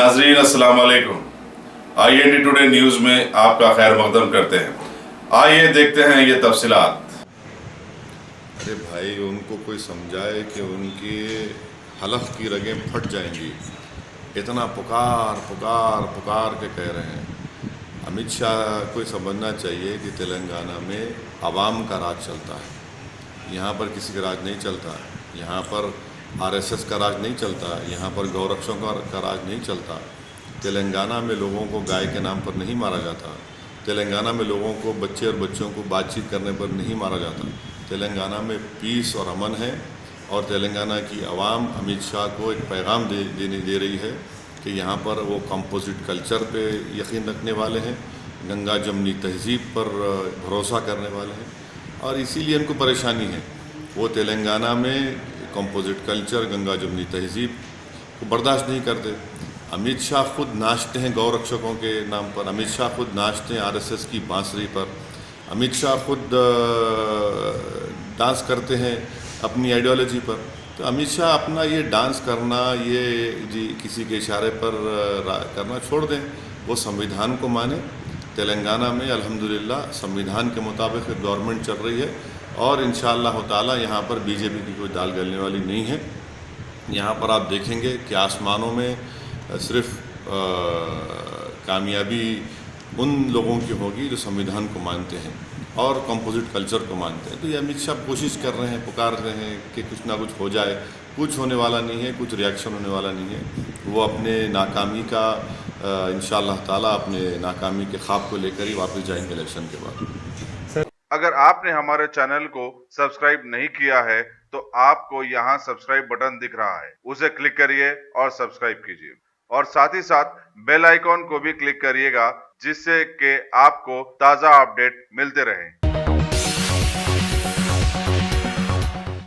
नाजरीन अस्सलाम वालेकुम। IND टुडे न्यूज़ में आपका खैर मकदम करते हैं। आइए देखते हैं ये तफसीलात। अरे भाई, उनको कोई समझाए कि उनकी हलफ की रगें फट जाएंगी। इतना पुकार पुकार पुकार के कह रहे हैं। अमित शाह को समझना चाहिए कि तेलंगाना में आवाम का राज चलता है। यहाँ पर किसी का राज नहीं चलता। यहाँ पर RSS का राज नहीं चलता। यहाँ पर गौरक्षकों का राज नहीं चलता। तेलंगाना में लोगों को गाय के नाम पर नहीं मारा जाता। तेलंगाना में लोगों को, बच्चे और बच्चों को बातचीत करने पर नहीं मारा जाता। तेलंगाना में पीस और अमन है। और तेलंगाना की आवाम अमित शाह को एक पैगाम दे रही है कि यहाँ पर वो कंपोजिट कल्चर पे यकीन रखने वाले हैं, गंगा जमनी तहज़ीब पर भरोसा करने वाले हैं, और इसीलिए उनको परेशानी है। वो तेलंगाना में कंपोजिट कल्चर, गंगा जमनी तहज़ीब को बर्दाश्त नहीं करते। अमित शाह खुद नाचते हैं गौरक्षकों के नाम पर। अमित शाह खुद नाचते हैं RSS की बांसुरी पर। अमित शाह खुद डांस करते हैं अपनी आइडियोलॉजी पर। तो अमित शाह अपना ये डांस करना, ये जी किसी के इशारे पर करना छोड़ दें। वो संविधान को माने। तेलंगाना में अल्हम्दुलिल्लाह संविधान के मुताबिक गवर्नमेंट चल रही है, और इंशाअल्लाह ताला यहाँ पर BJP की कोई दाल गलने वाली नहीं है। यहाँ पर आप देखेंगे कि आसमानों में सिर्फ कामयाबी उन लोगों की होगी जो संविधान को मानते हैं और कंपोजिट कल्चर को मानते हैं। तो ये अमित शाह कोशिश कर रहे हैं, पुकार रहे हैं कि कुछ ना कुछ हो जाए। कुछ होने वाला नहीं है, कुछ रिएक्शन होने वाला नहीं है। वो अपने नाकामी का इंशाअल्लाह ताला अपने नाकामी के ख्वाब को लेकर ही वापस जाएंगे इलेक्शन के बाद। अगर आपने हमारे चैनल को सब्सक्राइब नहीं किया है तो आपको यहाँ सब्सक्राइब बटन दिख रहा है, उसे क्लिक करिए और सब्सक्राइब कीजिए, और साथ ही साथ बेल आइकॉन को भी क्लिक करिएगा, जिससे कि आपको ताज़ा अपडेट मिलते रहें।